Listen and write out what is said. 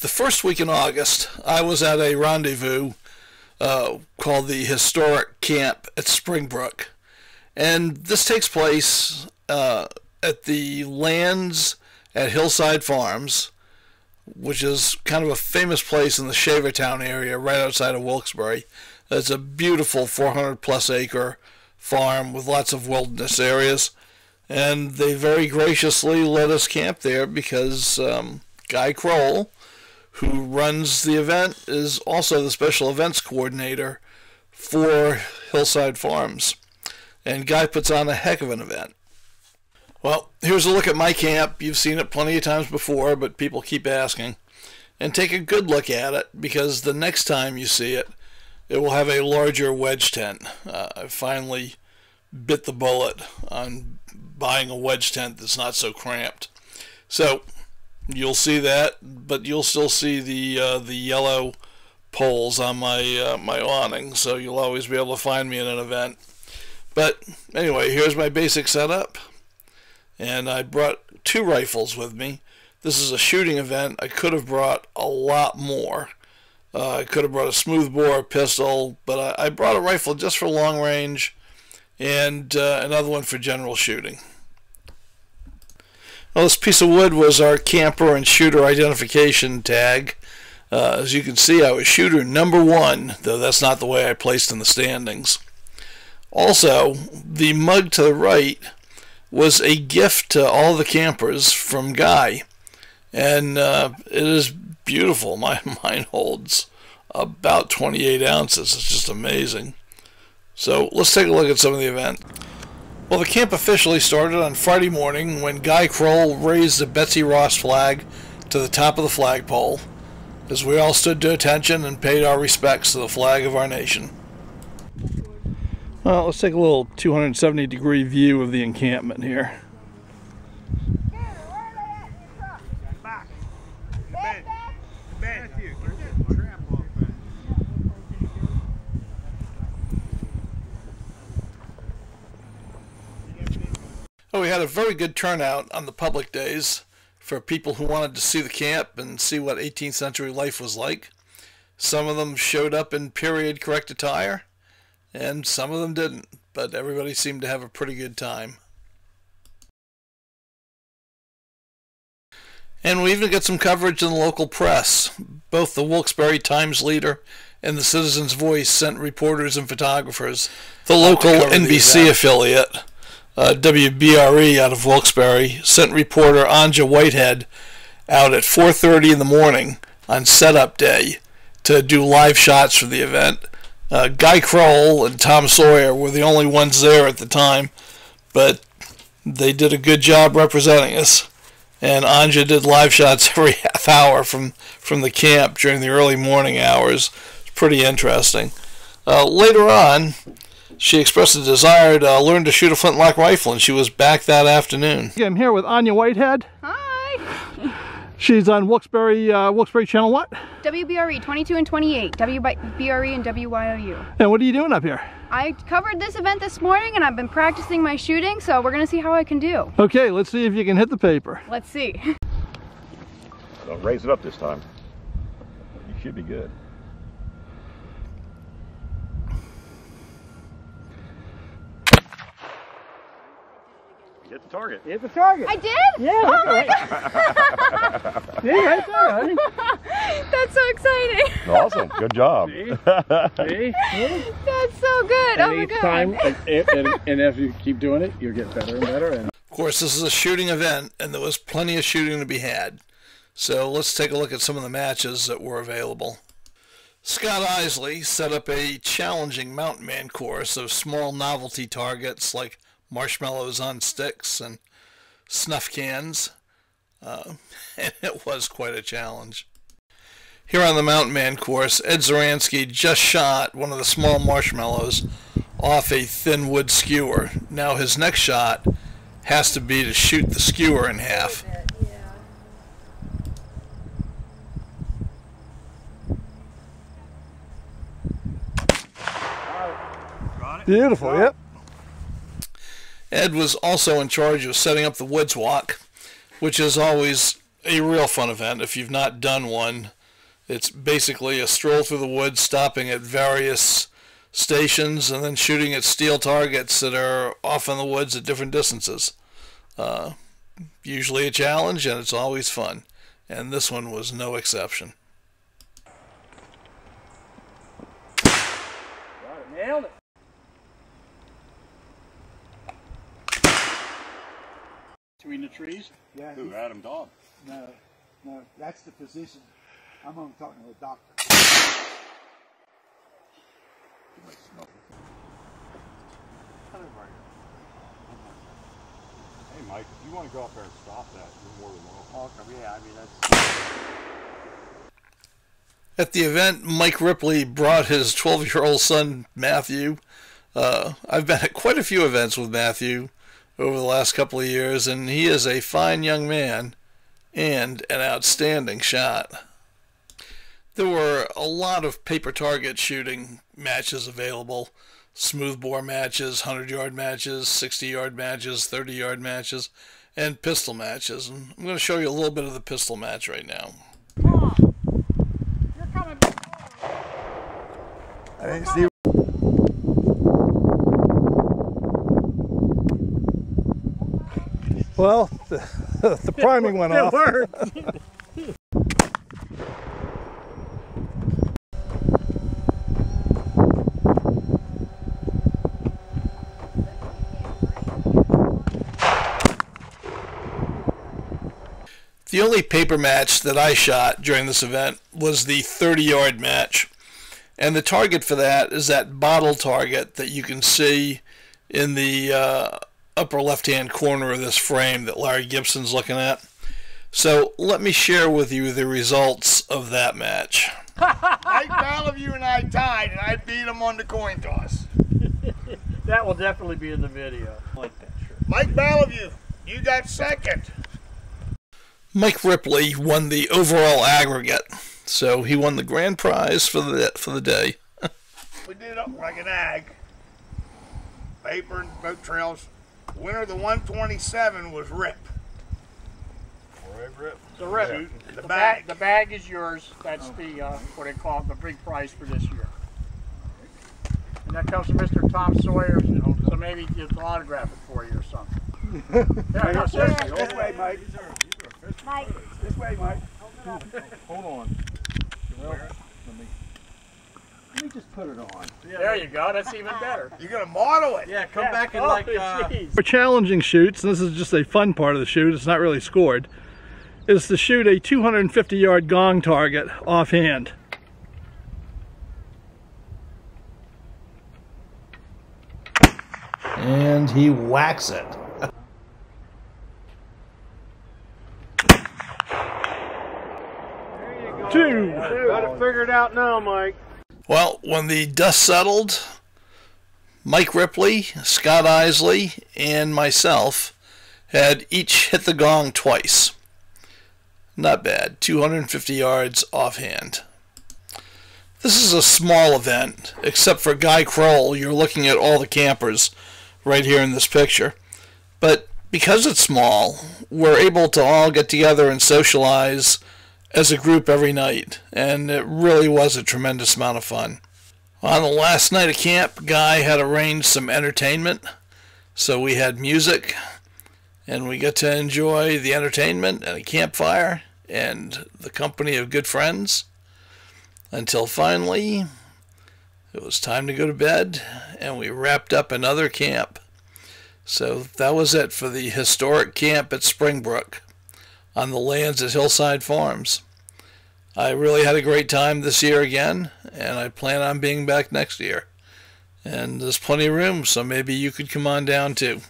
The first week in August, I was at a rendezvous called the Historic Camp at Springbrook. And this takes place at the Lands at Hillside Farms, which is kind of a famous place in the Shavertown area right outside of Wilkes-Barre. It's a beautiful 400-plus acre farm with lots of wilderness areas. And they very graciously let us camp there because Guy Kroll, who runs the event, is also the special events coordinator for Hillside Farms. And Guy puts on a heck of an event. Well, here's a look at my camp. You've seen it plenty of times before, but people keep asking. And take a good look at it, because the next time you see it, it will have a larger wedge tent. I finally bit the bullet on buying a wedge tent that's not so cramped. So you'll see that, but you'll still see the yellow poles on my my awning, so you'll always be able to find me in an event. But anyway, here's my basic setup, and I brought 2 rifles with me. This is a shooting event. I could have brought a lot more. I could have brought a smoothbore pistol, but I brought a rifle just for long range, and another one for general shooting. Well, this piece of wood was our camper and shooter identification tag. As you can see, I was shooter number 1, though that's not the way I placed in the standings. Also, the mug to the right was a gift to all the campers from Guy, and it is beautiful. Mine holds about 28 ounces. It's just amazing. So let's take a look at some of the event. Well, the camp officially started on Friday morning when Guy Kroll raised the Betsy Ross flag to the top of the flagpole, as we all stood to attention and paid our respects to the flag of our nation. Well, let's take a little 270-degree view of the encampment here. Well, we had a very good turnout on the public days for people who wanted to see the camp and see what 18th century life was like. Some of them showed up in period correct attire, and some of them didn't, but everybody seemed to have a pretty good time. And we even got some coverage in the local press. Both the Wilkes-Barre Times-Leader and the Citizen's Voice sent reporters and photographers. The local NBC affiliate, WBRE out of Wilkes-Barre, sent reporter Anja Whitehead out at 4:30 in the morning on setup day to do live shots for the event. Guy Kroll and Tom Sawyer were the only ones there at the time, but they did a good job representing us. And Anja did live shots every half hour from the camp during the early morning hours. It's pretty interesting. Later on, she expressed a desire to learn to shoot a flintlock rifle, and she was back that afternoon. I'm here with Anja Whitehead. Hi. She's on Wilkes-Barre channel what? WBRE 22 and 28. WBRE and WYOU. And what are you doing up here? I covered this event this morning, and I've been practicing my shooting, so we're going to see how I can do. Okay, let's see if you can hit the paper. Let's see. Don't raise it up this time. You should be good. Hit the target. Hit the target. I did? Yeah. Oh my God. Yeah, right there, honey. That's so exciting. Awesome. Good job. See? That's so good. Oh my God. Time, and as you keep doing it, you'll get better and better. And of course, this is a shooting event, and there was plenty of shooting to be had. So let's take a look at some of the matches that were available. Scott Isley set up a challenging mountain man course of small novelty targets like marshmallows on sticks and snuff cans, and it was quite a challenge. Here on the mountain man course, Ed Zaransky just shot one of the small marshmallows off a thin wood skewer. Now his next shot has to be to shoot the skewer in half. Beautiful, yep. Ed was also in charge of setting up the woods walk, which is always a real fun event. If you've not done one, it's basically a stroll through the woods, stopping at various stations and then shooting at steel targets that are off in the woods at different distances. Usually a challenge, and it's always fun. And this one was no exception. Nailed it. Between the trees? Yeah. Who, Adam Dobb? No, that's the physician. I'm only talking to the doctor. Hey, Mike, if you want to go up there and stop that, you're more than welcome. Okay, yeah, I mean, that's... At the event, Mike Ripley brought his 12-year-old son, Matthew. I've been at quite a few events with Matthew over the last couple of years, and he is a fine young man and an outstanding shot. There were a lot of paper target shooting matches available. Smoothbore matches, 100-yard matches, 60-yard matches, 30-yard matches, and pistol matches. And I'm going to show you a little bit of the pistol match right now. You're coming. I didn't see. Well, the priming went off. It worked. The only paper match that I shot during this event was the 30-yard match. And the target for that is that bottle target that you can see in the upper left-hand corner of this frame that Larry Gibson's looking at. So let me share with you the results of that match. Mike Bellevue and I tied, and I beat him on the coin toss. That will definitely be in the video. I like that shirt. Mike Bellevue, you got second. Mike Ripley won the overall aggregate, so he won the grand prize for the day. We did it up like an ag. Paper and boat trails. The winner of the 127 was Rip. Rip. So Rip, The bag. the bag is yours. That's the what they call the big prize for this year. And that comes from Mr. Tom Sawyer. So maybe he'll autograph it for you or something. Yeah, no, seriously. This way, Mike. Mike. This way, Mike. Hold on. Let me just put it on. There you go. That's even better. You're going to model it. Yeah, come back and like. For challenging shoots, and this is just a fun part of the shoot, it's not really scored, is to shoot a 250-yard gong target offhand. And he whacks it. Two. Got it figured out now, Mike. Well, when the dust settled, Mike Ripley, Scott Isley, and myself had each hit the gong twice. Not bad. 250 yards offhand. This is a small event, except for Guy Kroll. You're looking at all the campers right here in this picture. But because it's small, we're able to all get together and socialize as a group every night, and it really was a tremendous amount of fun. On the last night of camp, Guy had arranged some entertainment, so we had music, and we got to enjoy the entertainment and a campfire and the company of good friends, until finally it was time to go to bed, and we wrapped up another camp. So that was it for the historic camp at Springbrook on the Lands of Hillside Farms. I really had a great time this year again, and I plan on being back next year. And there's plenty of room, so maybe you could come on down too.